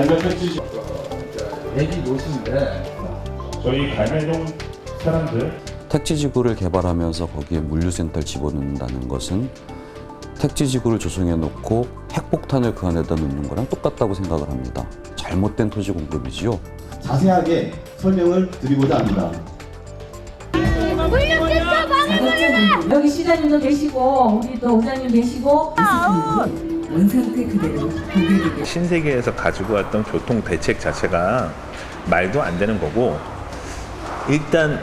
갈매 택지 애기 요시인데 저희 갈매동 사람들 택지지구를 개발하면서 거기에 물류센터를 집어넣는다는 것은 택지지구를 조성해 놓고 핵폭탄을 그 안에다 넣는 거랑 똑같다고 생각을 합니다. 잘못된 토지 공급이지요. 자세하게 설명을 드리고자 합니다. 여기 시장님도 계시고 우리 또 의장님 계시고 원상태 그대로 고객에게 신세계에서 가지고 왔던 교통 대책 자체가 말도 안 되는 거고, 일단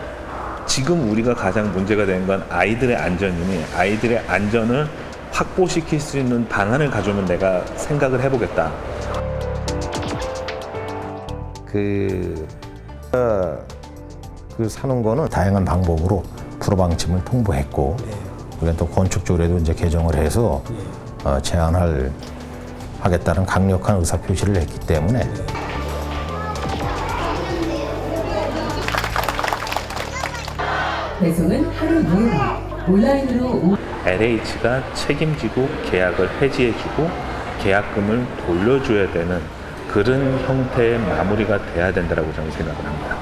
지금 우리가 가장 문제가 되는 건 아이들의 안전이니 아이들의 안전을 확보시킬 수 있는 방안을 가져오면 내가 생각을 해보겠다. 그 사는 거는 다양한 방법으로 프로 방침을 통보했고, 우리가 또 건축적으로도 이제 개정을 해서 제한을 하겠다는 강력한 의사 표시를 했기 때문에 배송은 하루 4일 온라인으로 LH가 책임지고 계약을 해지해주고 계약금을 돌려줘야 되는 그런 형태의 마무리가 돼야 된다고 저는 생각을 합니다.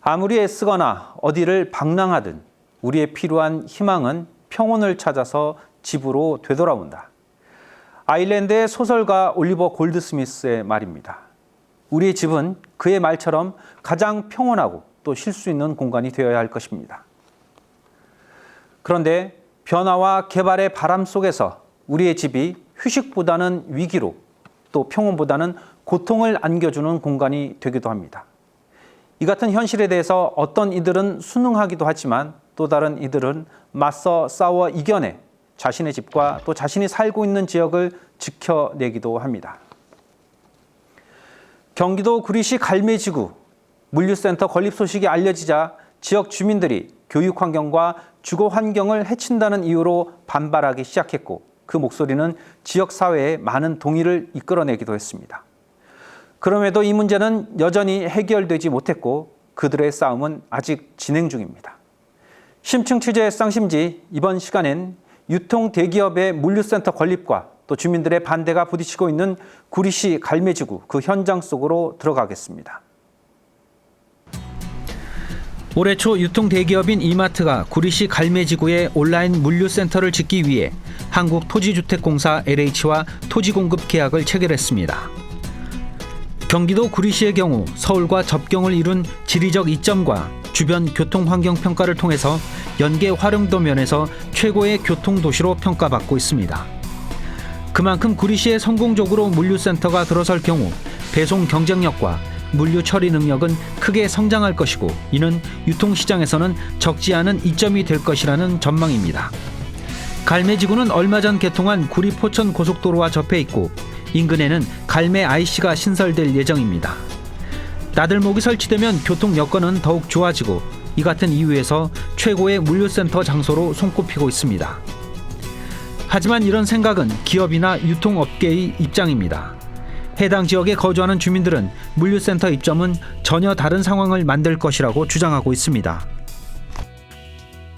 아무리 애쓰거나 어디를 방랑하든 우리의 필요한 희망은 평온을 찾아서 집으로 되돌아온다. 아일랜드의 소설가 올리버 골드스미스의 말입니다. 우리의 집은 그의 말처럼 가장 평온하고 또 쉴 수 있는 공간이 되어야 할 것입니다. 그런데 변화와 개발의 바람 속에서 우리의 집이 휴식보다는 위기로, 또 평온보다는 고통을 안겨주는 공간이 되기도 합니다. 이 같은 현실에 대해서 어떤 이들은 순응하기도 하지만 또 다른 이들은 맞서 싸워 이겨내 자신의 집과 또 자신이 살고 있는 지역을 지켜내기도 합니다. 경기도 구리시 갈매지구 물류센터 건립 소식이 알려지자 지역 주민들이 교육 환경과 주거 환경을 해친다는 이유로 반발하기 시작했고, 그 목소리는 지역 사회에 많은 동의를 이끌어내기도 했습니다. 그럼에도 이 문제는 여전히 해결되지 못했고 그들의 싸움은 아직 진행 중입니다. 심층 취재의 쌍심지, 이번 시간엔 유통 대기업의 물류센터 건립과 또 주민들의 반대가 부딪히고 있는 구리시 갈매지구 그 현장 속으로 들어가겠습니다. 올해 초 유통 대기업인 이마트가 구리시 갈매지구에 온라인 물류센터를 짓기 위해 한국토지주택공사 LH와 토지공급 계약을 체결했습니다. 경기도 구리시의 경우 서울과 접경을 이룬 지리적 이점과 주변 교통환경 평가를 통해서 연계 활용도 면에서 최고의 교통도시로 평가받고 있습니다. 그만큼 구리시에 성공적으로 물류센터가 들어설 경우 배송 경쟁력과 물류 처리 능력은 크게 성장할 것이고, 이는 유통시장에서는 적지 않은 이점이 될 것이라는 전망입니다. 갈매지구는 얼마 전 개통한 구리 포천 고속도로와 접해 있고 인근에는 갈매 IC가 신설될 예정입니다. 나들목이 설치되면 교통 여건은 더욱 좋아지고 이 같은 이유에서 최고의 물류센터 장소로 손꼽히고 있습니다. 하지만 이런 생각은 기업이나 유통업계의 입장입니다. 해당 지역에 거주하는 주민들은 물류센터 입점은 전혀 다른 상황을 만들 것이라고 주장하고 있습니다.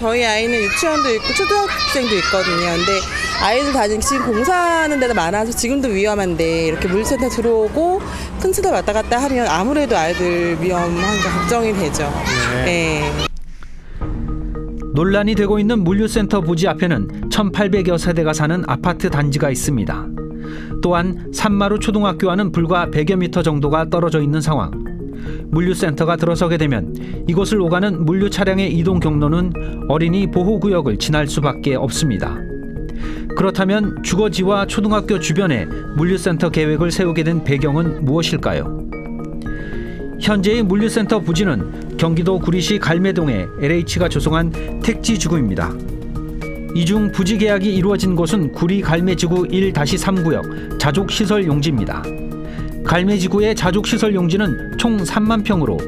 저희 아이는 유치원도 있고 초등학생도 있거든요. 근데 아이들 다니는 지금 공사하는 데도 많아서 지금도 위험한데 이렇게 물류센터 들어오고 큰 수도 왔다 갔다 하면 아무래도 아이들 위험한 게 걱정이 되죠. 네. 논란이 되고 있는 물류센터 부지 앞에는 1,800여 세대가 사는 아파트 단지가 있습니다. 또한 산마루 초등학교와는 불과 100여 미터 정도가 떨어져 있는 상황. 물류센터가 들어서게 되면 이곳을 오가는 물류 차량의 이동 경로는 어린이 보호구역을 지날 수밖에 없습니다. 그렇다면 주거지와 초등학교 주변에 물류센터 계획을 세우게 된 배경은 무엇일까요? 현재의 물류센터 부지는 경기도 구리시 갈매동에 LH가 조성한 택지지구입니다. 이 중 부지 계약이 이루어진 곳은 구리 갈매지구 1-3구역 자족시설용지입니다. 갈매지구의 자족시설용지는 총 3만 평으로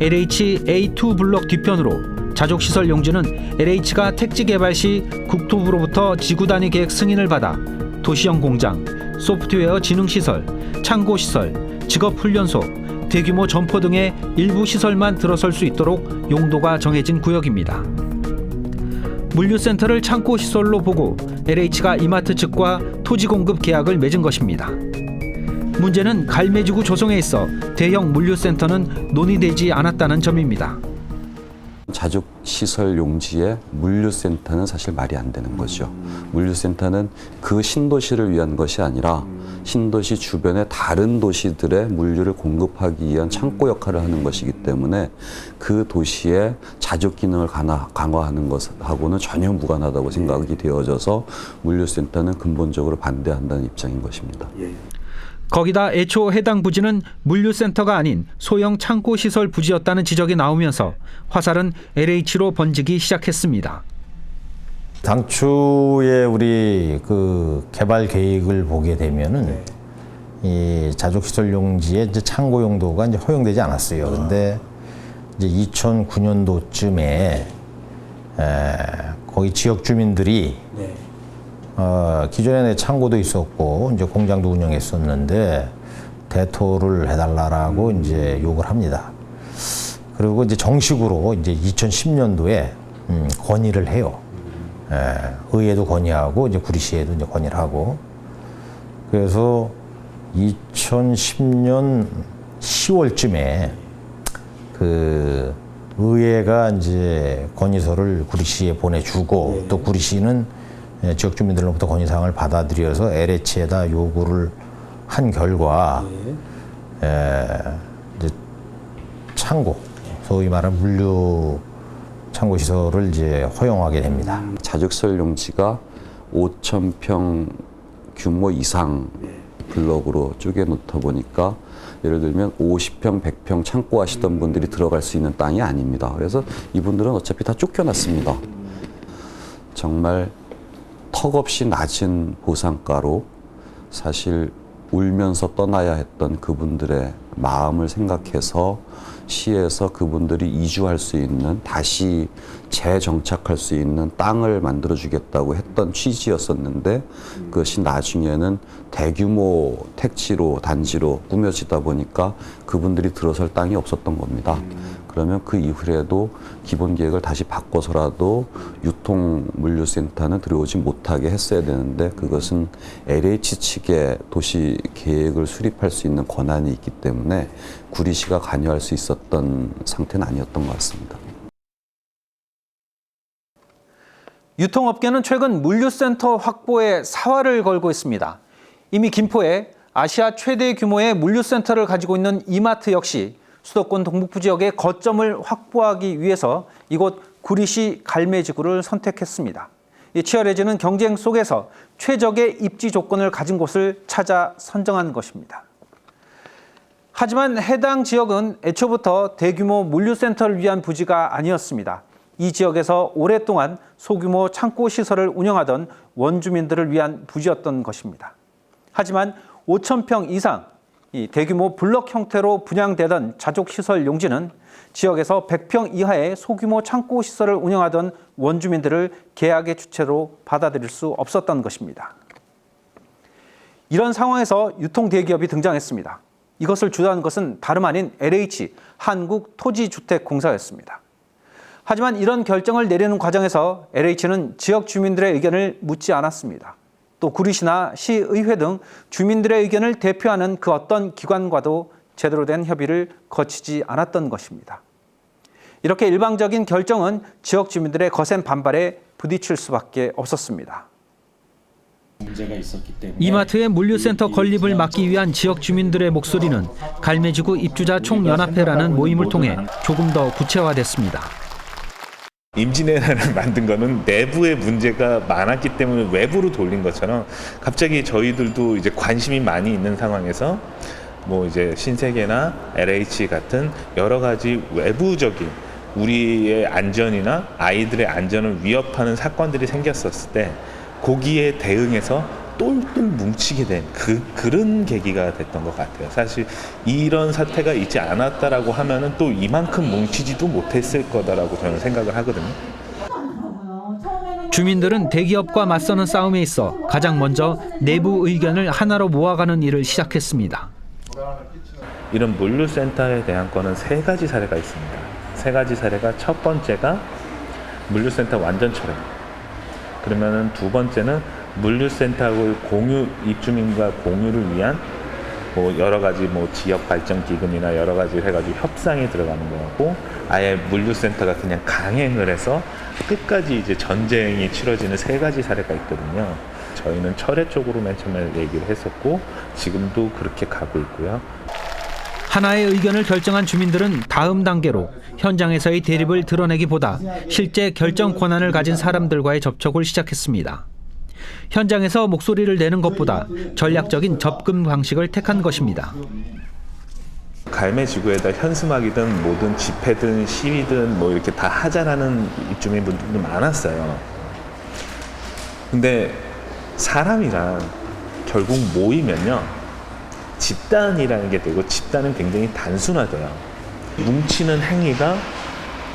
LH A2 블록 뒤편으로 자족시설용지는 LH가 택지 개발 시 국토부로부터 지구 단위 계획 승인을 받아 도시형 공장, 소프트웨어 진흥시설, 창고시설, 직업훈련소, 대규모 점포 등의 일부 시설만 들어설 수 있도록 용도가 정해진 구역입니다. 물류센터를 창고시설로 보고 LH가 이마트 측과 토지 공급 계약을 맺은 것입니다. 문제는 갈매지구 조성에 있어 대형 물류센터는 논의되지 않았다는 점입니다. 자족시설 용지에 물류센터는 사실 말이 안 되는 거죠. 물류센터는 그 신도시를 위한 것이 아니라 신도시 주변의 다른 도시들의 물류를 공급하기 위한 창고 역할을 하는 것이기 때문에 그 도시의 자족 기능을 강화하는 것하고는 전혀 무관하다고 생각이 되어져서 물류센터는 근본적으로 반대한다는 입장인 것입니다. 거기다 애초 해당 부지는 물류센터가 아닌 소형 창고시설 부지였다는 지적이 나오면서 화살은 LH로 번지기 시작했습니다. 당초에 우리 그 개발 계획을 보게 되면은 이 자족시설 용지의 이제 창고 용도가 이제 허용되지 않았어요. 근데 이제 2009년도쯤에 거기 지역 주민들이 기존에 창고도 있었고 이제 공장도 운영했었는데 대토를 해달라라고 이제 요구를 합니다. 그리고 이제 정식으로 이제 2010년도에 건의를 해요. 의회도 건의하고 이제 구리시에도 이제 건의를 하고 그래서 2010년 10월쯤에 그 의회가 이제 건의서를 구리시에 보내주고 또 구리시는 지역 주민들로부터 건의사항을 받아들여서 LH에다 요구를 한 결과 이제 창고, 소위 말하는 물류 창고 시설을 이제 허용하게 됩니다. 자족시설 용지가 5,000평 규모 이상 블럭으로 쪼개 놓다 보니까 예를 들면 50평, 100평 창고 하시던 분들이 들어갈 수 있는 땅이 아닙니다. 그래서 이분들은 어차피 다 쫓겨났습니다. 정말 턱없이 낮은 보상가로 사실 울면서 떠나야 했던 그분들의 마음을 생각해서 시에서 그분들이 이주할 수 있는 다시 재정착할 수 있는 땅을 만들어주겠다고 했던 취지였었는데 그것이 나중에는 대규모 택지로 단지로 꾸며지다 보니까 그분들이 들어설 땅이 없었던 겁니다. 그러면 그 이후에도 기본 계획을 다시 바꿔서라도 유통 물류센터는 들어오지 못하게 했어야 되는데 그것은 LH 측의 도시 계획을 수립할 수 있는 권한이 있기 때문에 구리시가 관여할 수 있었던 상태는 아니었던 것 같습니다. 유통업계는 최근 물류센터 확보에 사활을 걸고 있습니다. 이미 김포에 아시아 최대 규모의 물류센터를 가지고 있는 이마트 역시 수도권 동북부 지역의 거점을 확보하기 위해서 이곳 구리시 갈매지구를 선택했습니다. 이 치열해지는 경쟁 속에서 최적의 입지 조건을 가진 곳을 찾아 선정한 것입니다. 하지만 해당 지역은 애초부터 대규모 물류센터를 위한 부지가 아니었습니다. 이 지역에서 오랫동안 소규모 창고 시설을 운영하던 원주민들을 위한 부지였던 것입니다. 하지만 5,000평 이상 이 대규모 블럭 형태로 분양되던 자족시설 용지는 지역에서 100평 이하의 소규모 창고 시설을 운영하던 원주민들을 계약의 주체로 받아들일 수 없었던 것입니다. 이런 상황에서 유통대기업이 등장했습니다. 이것을 주도한 것은 다름 아닌 LH, 한국토지주택공사였습니다. 하지만 이런 결정을 내리는 과정에서 LH는 지역 주민들의 의견을 묻지 않았습니다. 또 구리시나 시의회 등 주민들의 의견을 대표하는 그 어떤 기관과도 제대로 된 협의를 거치지 않았던 것입니다. 이렇게 일방적인 결정은 지역 주민들의 거센 반발에 부딪힐 수밖에 없었습니다. 이마트의 물류센터 건립을 막기 위한 지역 주민들의 목소리는 갈매지구 입주자 총연합회라는 모임을 통해 조금 더 구체화됐습니다. 임진왜란을 만든 거는 내부의 문제가 많았기 때문에 외부로 돌린 것처럼 갑자기 저희들도 이제 관심이 많이 있는 상황에서 뭐 이제 신세계나 LH 같은 여러 가지 외부적인 우리의 안전이나 아이들의 안전을 위협하는 사건들이 생겼었을 때 거기에 대응해서 똘똘 뭉치게 된 그런 계기가 됐던 것 같아요. 사실 이런 사태가 있지 않았다라고 하면은 또 이만큼 뭉치지도 못했을 거다라고 저는 생각을 하거든요. 주민들은 대기업과 맞서는 싸움에 있어 가장 먼저 내부 의견을 하나로 모아가는 일을 시작했습니다. 이런 물류센터에 대한 거는 3가지 사례가 있습니다. 3가지 사례가 첫 번째가 물류센터 완전 철회. 그러면은 두 번째는 물류센터의 공유, 입주민과 공유를 위한 뭐 여러 가지 뭐 지역 발전 기금이나 여러 가지 해가지고 협상에 들어가는 거고, 아예 물류센터가 그냥 강행을 해서 끝까지 이제 전쟁이 치러지는 3가지 사례가 있거든요. 저희는 철회 쪽으로 맨 처음에 얘기를 했었고 지금도 그렇게 가고 있고요. 하나의 의견을 결정한 주민들은 다음 단계로 현장에서의 대립을 드러내기보다 실제 결정 권한을 가진 사람들과의 접촉을 시작했습니다. 현장에서 목소리를 내는 것보다 전략적인 접근 방식을 택한 것입니다. 갈매지구에다 현수막이든 뭐든 집회든 시위든 뭐 이렇게 다 하자라는 입주민분들도 많았어요. 근데 사람이란 결국 모이면요, 집단이라는 게 되고, 집단은 굉장히 단순화돼요. 뭉치는 행위가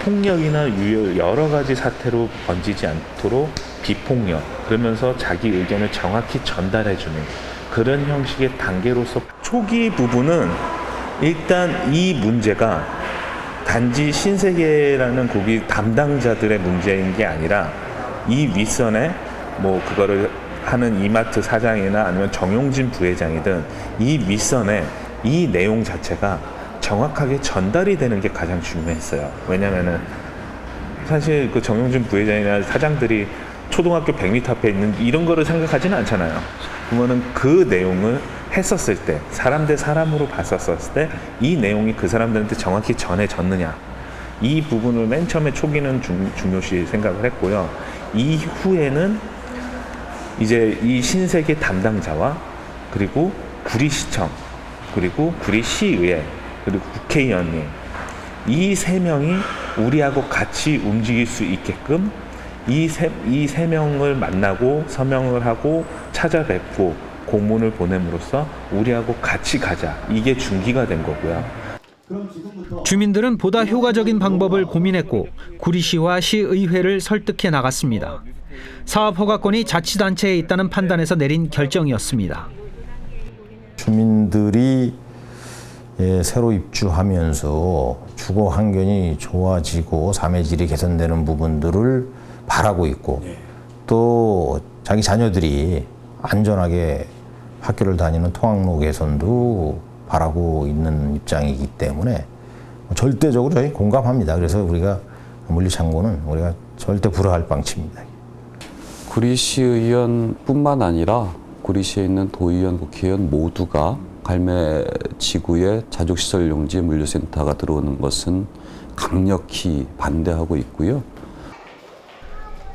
폭력이나 여러 가지 사태로 번지지 않도록 비폭력, 그러면서 자기 의견을 정확히 전달해주는 그런 형식의 단계로서 초기 부분은 일단 이 문제가 단지 신세계라는 거기 담당자들의 문제인 게 아니라 이 윗선에 뭐 그거를 하는 이마트 사장이나 아니면 정용진 부회장이든 이 윗선에 이 내용 자체가 정확하게 전달이 되는 게 가장 중요했어요. 왜냐면은 사실 그 정용진 부회장이나 사장들이 초등학교 100m 앞에 있는 이런 거를 생각하지는 않잖아요. 그러면은 그 내용을 했었을 때, 사람 대 사람으로 봤었을 때 이 내용이 그 사람들한테 정확히 전해졌느냐, 이 부분을 맨 처음에 초기는 중요시 생각을 했고요. 이후에는 이제 이 신세계 담당자와 그리고 구리시청 그리고 구리시의회 그리고 국회의원님, 이 3명이 우리하고 같이 움직일 수 있게끔 이 세 명을 만나고 서명을 하고 찾아뵙고 공문을 보냄으로써 우리하고 같이 가자, 이게 중기가 된 거고요. 주민들은 보다 효과적인 방법을 고민했고 구리시와 시의회를 설득해 나갔습니다. 사업 허가권이 자치단체에 있다는 판단에서 내린 결정이었습니다. 주민들이 새로 입주하면서 주거 환경이 좋아지고 삶의 질이 개선되는 부분들을 바라고 있고, 또 자기 자녀들이 안전하게 학교를 다니는 통학로 개선도 바라고 있는 입장이기 때문에 절대적으로 저희 공감합니다. 그래서 우리가 물류창고는 우리가 절대 불허할 방침입니다. 구리시의원뿐만 아니라 구리시에 있는 도의원, 국회의원 모두가 갈매지구에 자족시설 용지 물류센터가 들어오는 것은 강력히 반대하고 있고요.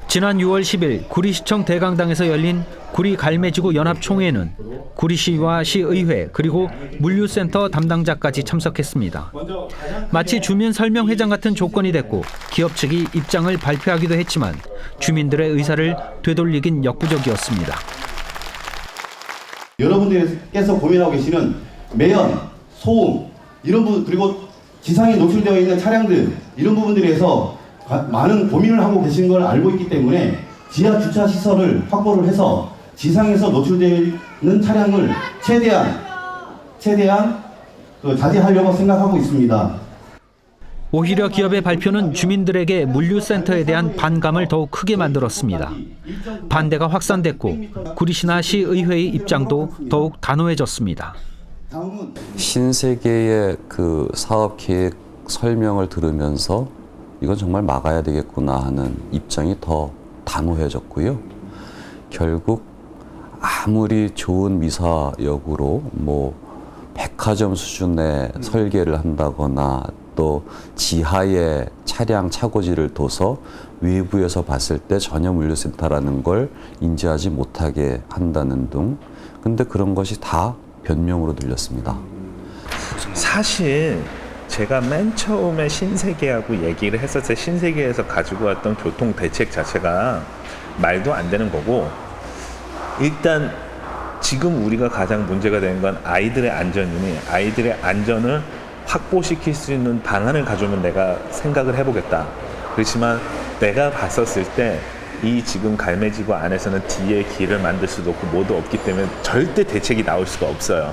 지난 6월 10일 구리시청 대강당에서 열린 구리 갈매지구 연합총회는 구리시와 시의회 그리고 물류센터 담당자까지 참석했습니다. 마치 주민 설명회장 같은 조건이 됐고 기업 측이 입장을 발표하기도 했지만 주민들의 의사를 되돌리긴 역부족이었습니다. 여러분들께서 고민하고 계시는 매연, 소음 이런 부분, 그리고 지상에 노출되어 있는 차량들 이런 부분들에 대해서 많은 고민을 하고 계신 걸 알고 있기 때문에 지하 주차 시설을 확보를 해서 지상에서 노출되어 있는 차량을 최대한 자제하려고 생각하고 있습니다. 오히려 기업의 발표는 주민들에게 물류센터에 대한 반감을 더욱 크게 만들었습니다. 반대가 확산됐고 구리시나 시의회의 입장도 더욱 단호해졌습니다. 신세계의 그 사업 계획 설명을 들으면서 이건 정말 막아야 되겠구나 하는 입장이 더 단호해졌고요. 결국 아무리 좋은 미사역으로 뭐 백화점 수준의 설계를 한다거나 또 지하에 차량 차고지를 둬서 외부에서 봤을 때 전혀 물류센터라는 걸 인지하지 못하게 한다는 등, 근데 그런 것이 다 변명으로 들렸습니다. 사실 제가 맨 처음에 신세계하고 얘기를 했었을 때 신세계에서 가지고 왔던 교통 대책 자체가 말도 안 되는 거고, 일단 지금 우리가 가장 문제가 되는 건 아이들의 안전이니 아이들의 안전을 확보시킬 수 있는 방안을 가져오면 내가 생각을 해보겠다. 그렇지만 내가 봤었을 때 이 지금 갈매지구 안에서는 뒤에 길을 만들 수도 없고 뭐도 없기 때문에 절대 대책이 나올 수가 없어요.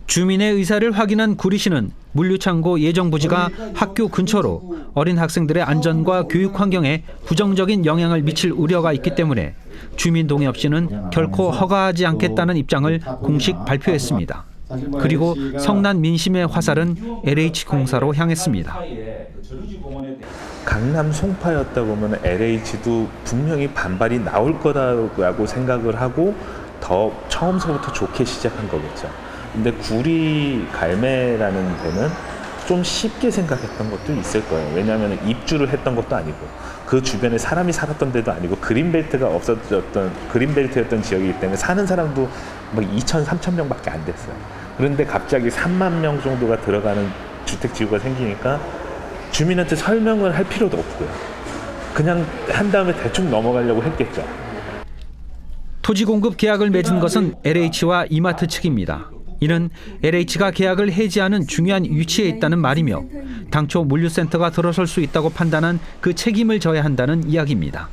주민의 의사를 확인한 구리시는 물류창고 예정부지가 학교 근처로 어린 학생들의 안전과 교육 환경에 부정적인 영향을 미칠 우려가 있기 때문에 주민 동의 없이는 결코 허가하지 않겠다는 입장을 공식 발표했습니다. 그리고 성난 민심의 화살은 LH공사로 향했습니다. 강남 송파였다 보면 LH도 분명히 반발이 나올 거라고 생각을 하고 더 처음서부터 좋게 시작한 거겠죠. 근데 구리 갈매라는 데는 좀 쉽게 생각했던 것도 있을 거예요. 왜냐하면 입주를 했던 것도 아니고 그 주변에 사람이 살았던 데도 아니고 그린벨트였던 지역이기 때문에 사는 사람도 막 2천, 3천 명밖에 안 됐어요. 그런데 갑자기 3만 명 정도가 들어가는 주택지구가 생기니까 주민한테 설명을 할 필요도 없고요. 그냥 한 다음에 대충 넘어가려고 했겠죠. 토지 공급 계약을 맺은 것은 LH와 이마트 측입니다. 이는 LH가 계약을 해지하는 중요한 위치에 있다는 말이며 당초 물류센터가 들어설 수 있다고 판단한 그 책임을 져야 한다는 이야기입니다.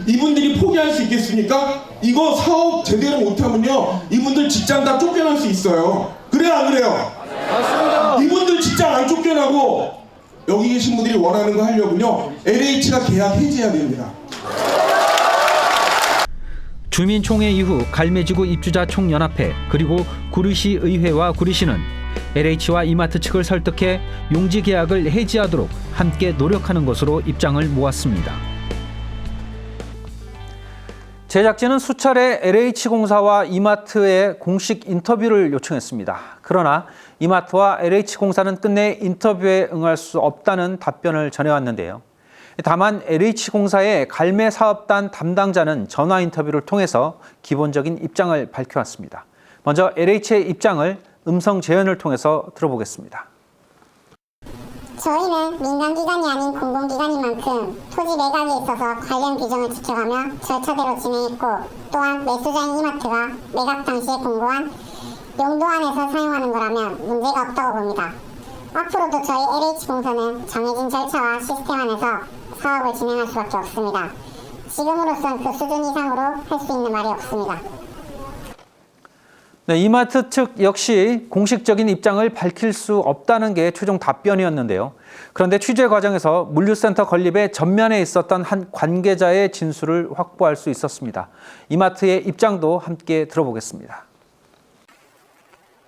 이분들이 포기할 수 있겠습니까? 이거 사업 제대로 못하면요 이분들 직장 다 쫓겨날 수 있어요. 그래요 안 그래요? 맞습니다. 이분들 직장 안 쫓겨나고 여기 계신 분들이 원하는 거 하려면요 LH가 계약 해지해야 됩니다. 주민총회 이후 갈매지구 입주자 총연합회 그리고 구리시 의회와 구리시는 LH와 이마트 측을 설득해 용지 계약을 해지하도록 함께 노력하는 것으로 입장을 모았습니다. 제작진은 수차례 LH공사와 이마트에 공식 인터뷰를 요청했습니다. 그러나 이마트와 LH공사는 끝내 인터뷰에 응할 수 없다는 답변을 전해왔는데요. 다만 LH공사의 갈매 사업단 담당자는 전화 인터뷰를 통해서 기본적인 입장을 밝혀왔습니다. 먼저 LH의 입장을 음성 재연을 통해서 들어보겠습니다. 저희는 민간기관이 아닌 공공기관인 만큼 토지 매각에 있어서 관련 규정을 지켜가며 절차대로 진행했고 또한 매수자인 이마트가 매각 당시에 공고한 용도 안에서 사용하는 거라면 문제가 없다고 봅니다. 앞으로도 저희 LH공사는 정해진 절차와 시스템 안에서 사업을 진행할 수밖에 없습니다. 지금으로선 그 수준 이상으로 할 수 있는 말이 없습니다. 네, 이마트 측 역시 공식적인 입장을 밝힐 수 없다는 게 최종 답변이었는데요. 그런데 취재 과정에서 물류센터 건립에 전면에 있었던 한 관계자의 진술을 확보할 수 있었습니다. 이마트의 입장도 함께 들어보겠습니다.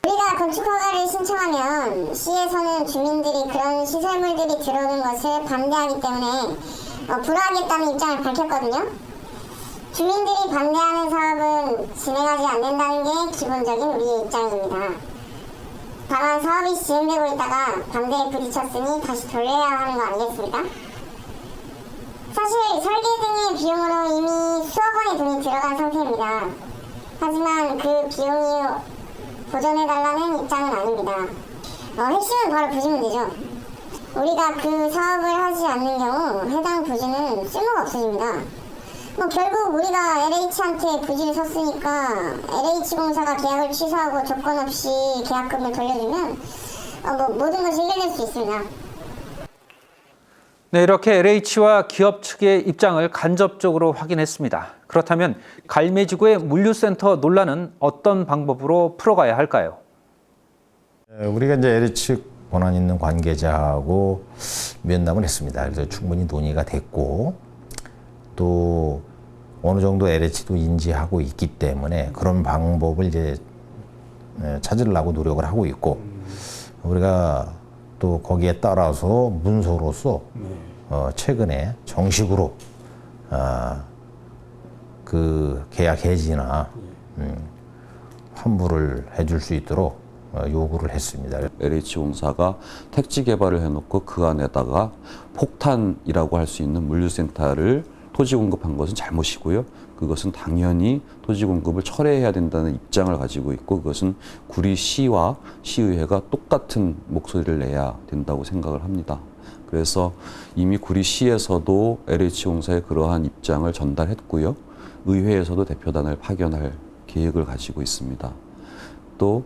우리가 건축허가를 신청하면 시에서는 주민들이 그런 시설물들이 들어오는 것을 반대하기 때문에 불허하겠다는 입장을 밝혔거든요. 주민들이 반대하는 사업은 진행하지 않는다는 게 기본적인 우리의 입장입니다. 다만 사업이 진행되고 있다가 반대에 부딪혔으니 다시 돌려야 하는 거 아니겠습니까? 사실 설계 등의 비용으로 이미 수억 원의 돈이 들어간 상태입니다. 하지만 그 비용이 보전해달라는 입장은 아닙니다. 핵심은 바로 부지면 되죠. 우리가 그 사업을 하지 않는 경우 해당 부지는 쓸모가 없어집니다. 결국 우리가 LH한테 부지를 섰으니까 LH공사가 계약을 취소하고 조건 없이 계약금을 돌려주면 모든 것이 해결될 수 있습니다. 네, 이렇게 LH와 기업 측의 입장을 간접적으로 확인했습니다. 그렇다면 갈매지구의 물류센터 논란은 어떤 방법으로 풀어가야 할까요? 우리가 이제 LH 권한 있는 관계자하고 면담을 했습니다. 그래서 충분히 논의가 됐고 또 어느 정도 LH도 인지하고 있기 때문에 그런 방법을 이제 찾으려고 노력을 하고 있고 우리가 또 거기에 따라서 문서로서 최근에 정식으로 그 계약 해지나 환불을 해줄 수 있도록 요구를 했습니다. LH공사가 택지 개발을 해놓고 그 안에다가 폭탄이라고 할 수 있는 물류센터를 토지 공급한 것은 잘못이고요. 그것은 당연히 토지 공급을 철회해야 된다는 입장을 가지고 있고 그것은 구리시와 시의회가 똑같은 목소리를 내야 된다고 생각을 합니다. 그래서 이미 구리시에서도 LH공사에 그러한 입장을 전달했고요. 의회에서도 대표단을 파견할 계획을 가지고 있습니다. 또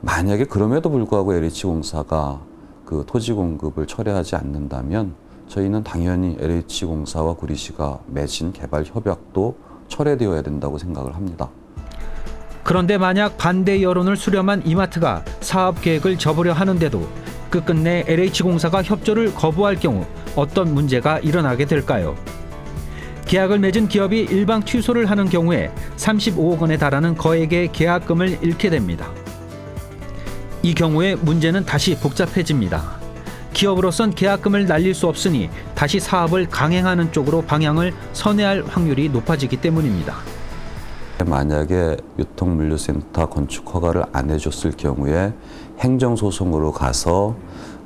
만약에 그럼에도 불구하고 LH공사가 그 토지 공급을 철회하지 않는다면 저희는 당연히 LH공사와 구리시가 맺은 개발 협약도 철회되어야 된다고 생각을 합니다. 그런데 만약 반대 여론을 수렴한 이마트가 사업 계획을 접으려 하는데도 끝끝내 LH공사가 협조를 거부할 경우 어떤 문제가 일어나게 될까요? 계약을 맺은 기업이 일방 취소를 하는 경우에 35억 원에 달하는 거액의 계약금을 잃게 됩니다. 이 경우에 문제는 다시 복잡해집니다. 기업으로선 계약금을 날릴 수 없으니 다시 사업을 강행하는 쪽으로 방향을 선회할 확률이 높아지기 때문입니다. 만약에 유통물류센터 건축 허가를 안 해줬을 경우에 행정소송으로 가서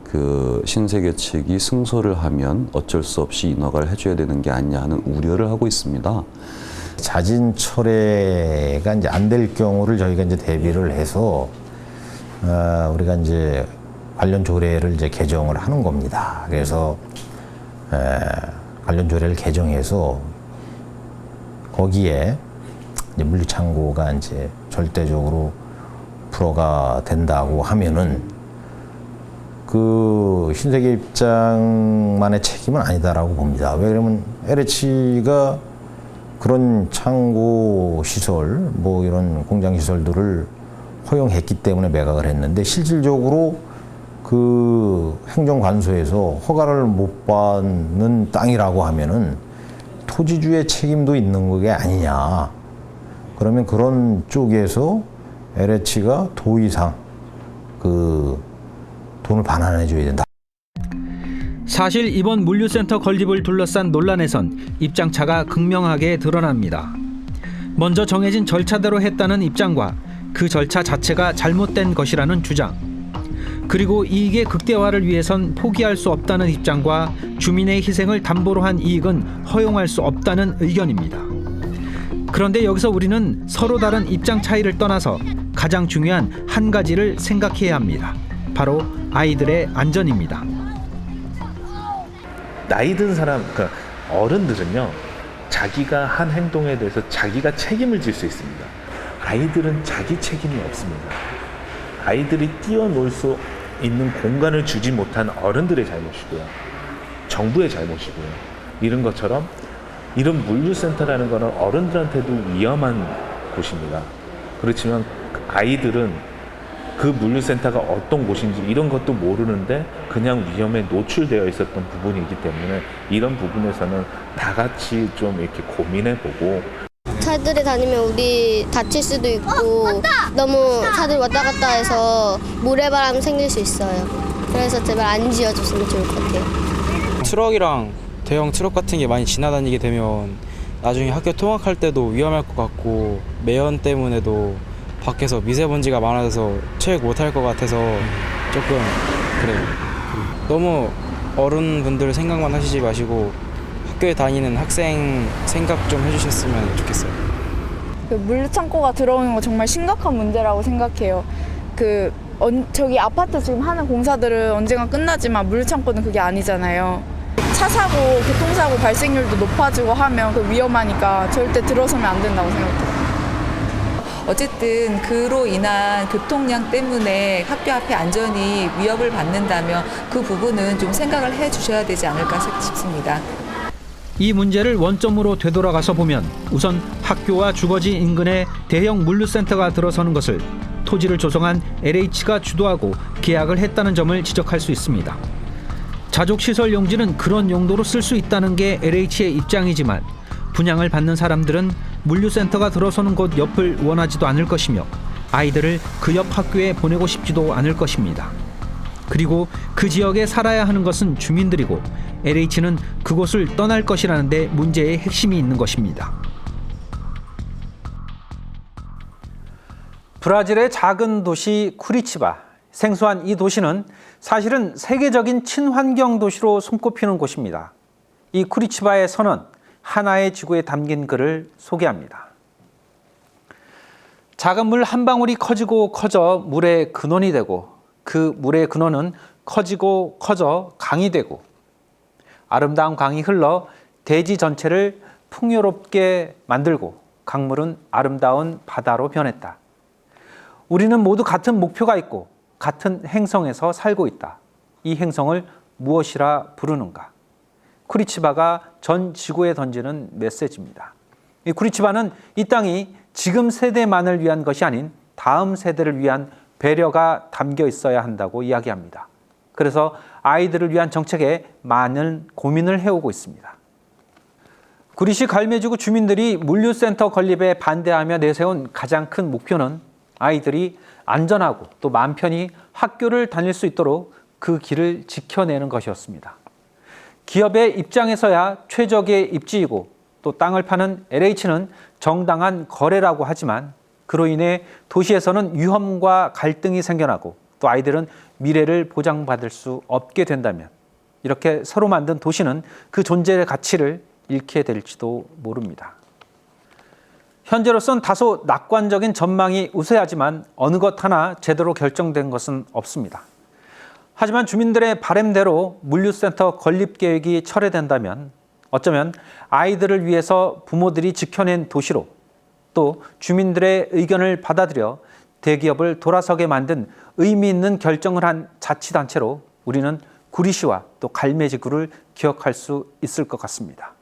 그 신세계 측이 승소를 하면 어쩔 수 없이 인허가를 해줘야 되는 게 아니냐 하는 우려를 하고 있습니다. 자진 철회가 이제 안 될 경우를 저희가 이제 대비를 해서 우리가 이제 관련 조례를 이제 개정을 하는 겁니다. 그래서 관련 조례를 개정해서 거기에 이제 물류창고가 이제 절대적으로 불허가 된다고 하면은 그 신세계 입장만의 책임은 아니다라고 봅니다. 왜 그러면 LH가 그런 창고 시설, 뭐 이런 공장 시설들을 허용했기 때문에 매각을 했는데 실질적으로 그 행정관소에서 허가를 못 받는 땅이라고 하면은 토지주의 책임도 있는 게 아니냐. 그러면 그런 쪽에서 LH가 도의상 그 돈을 반환해 줘야 된다. 사실 이번 물류센터 건립을 둘러싼 논란에선 입장차가 극명하게 드러납니다. 먼저 정해진 절차대로 했다는 입장과 그 절차 자체가 잘못된 것이라는 주장, 그리고 이익의 극대화를 위해선 포기할 수 없다는 입장과 주민의 희생을 담보로 한 이익은 허용할 수 없다는 의견입니다. 그런데 여기서 우리는 서로 다른 입장 차이를 떠나서 가장 중요한 한 가지를 생각해야 합니다. 바로 아이들의 안전입니다. 나이 든 사람, 그러니까 어른들은요, 자기가 한 행동에 대해서 자기가 책임을 질 수 있습니다. 아이들은 자기 책임이 없습니다. 아이들이 뛰어놀 수 있는 공간을 주지 못한 어른들의 잘못이고요. 정부의 잘못이고요. 이런 것처럼 이런 물류센터라는 것은 어른들한테도 위험한 곳입니다. 그렇지만 아이들은 그 물류센터가 어떤 곳인지 이런 것도 모르는데 그냥 위험에 노출되어 있었던 부분이기 때문에 이런 부분에서는 다 같이 좀 이렇게 고민해보고, 차들이 다니면 우리 다칠 수도 있고 너무 차들 왔다 갔다 해서 모래바람 생길 수 있어요. 그래서 제발 안 지어줬으면 좋을 것 같아요. 트럭이랑 대형 트럭 같은 게 많이 지나다니게 되면 나중에 학교 통학할 때도 위험할 것 같고, 매연 때문에도 밖에서 미세먼지가 많아져서 체육 못할 것 같아서 조금 그래요. 너무 어른분들 생각만 하시지 마시고 학교에 다니는 학생 생각 좀 해주셨으면 좋겠어요. 그 물류창고가 들어오는 거 정말 심각한 문제라고 생각해요. 저기 아파트 지금 하는 공사들은 언젠가 끝나지만 물류창고는 그게 아니잖아요. 차 사고, 교통사고 발생률도 높아지고 하면 그 위험하니까 절대 들어서면 안 된다고 생각해요. 어쨌든 그로 인한 교통량 때문에 학교 앞의 안전이 위협을 받는다면 그 부분은 좀 생각을 해 주셔야 되지 않을까 싶습니다. 이 문제를 원점으로 되돌아가서 보면 우선 학교와 주거지 인근에 대형 물류센터가 들어서는 것을 토지를 조성한 LH가 주도하고 계약을 했다는 점을 지적할 수 있습니다. 자족시설 용지는 그런 용도로 쓸 수 있다는 게 LH의 입장이지만 분양을 받는 사람들은 물류센터가 들어서는 곳 옆을 원하지도 않을 것이며 아이들을 그 옆 학교에 보내고 싶지도 않을 것입니다. 그리고 그 지역에 살아야 하는 것은 주민들이고 LH는 그곳을 떠날 것이라는 데 문제의 핵심이 있는 것입니다. 브라질의 작은 도시 쿠리치바. 생소한 이 도시는 사실은 세계적인 친환경 도시로 손꼽히는 곳입니다. 이 쿠리치바의 선은 하나의 지구에 담긴 글을 소개합니다. 작은 물 한 방울이 커지고 커져 물의 근원이 되고 그 물의 근원은 커지고 커져 강이 되고 아름다운 강이 흘러 대지 전체를 풍요롭게 만들고 강물은 아름다운 바다로 변했다. 우리는 모두 같은 목표가 있고 같은 행성에서 살고 있다. 이 행성을 무엇이라 부르는가? 쿠리치바가 전 지구에 던지는 메시지입니다. 이 쿠리치바는 이 땅이 지금 세대만을 위한 것이 아닌 다음 세대를 위한 배려가 담겨 있어야 한다고 이야기합니다. 그래서 아이들을 위한 정책에 많은 고민을 해오고 있습니다. 구리시 갈매지구 주민들이 물류센터 건립에 반대하며 내세운 가장 큰 목표는 아이들이 안전하고 또 마음 편히 학교를 다닐 수 있도록 그 길을 지켜내는 것이었습니다. 기업의 입장에서야 최적의 입지이고 또 땅을 파는 LH는 정당한 거래라고 하지만 그로 인해 도시에서는 위험과 갈등이 생겨나고 또 아이들은 미래를 보장받을 수 없게 된다면 이렇게 새로 만든 도시는 그 존재의 가치를 잃게 될지도 모릅니다. 현재로선 다소 낙관적인 전망이 우세하지만 어느 것 하나 제대로 결정된 것은 없습니다. 하지만 주민들의 바람대로 물류센터 건립 계획이 철회된다면 어쩌면 아이들을 위해서 부모들이 지켜낸 도시로 또 주민들의 의견을 받아들여 대기업을 돌아서게 만든 의미 있는 결정을 한 자치단체로 우리는 구리시와 또 갈매지구를 기억할 수 있을 것 같습니다.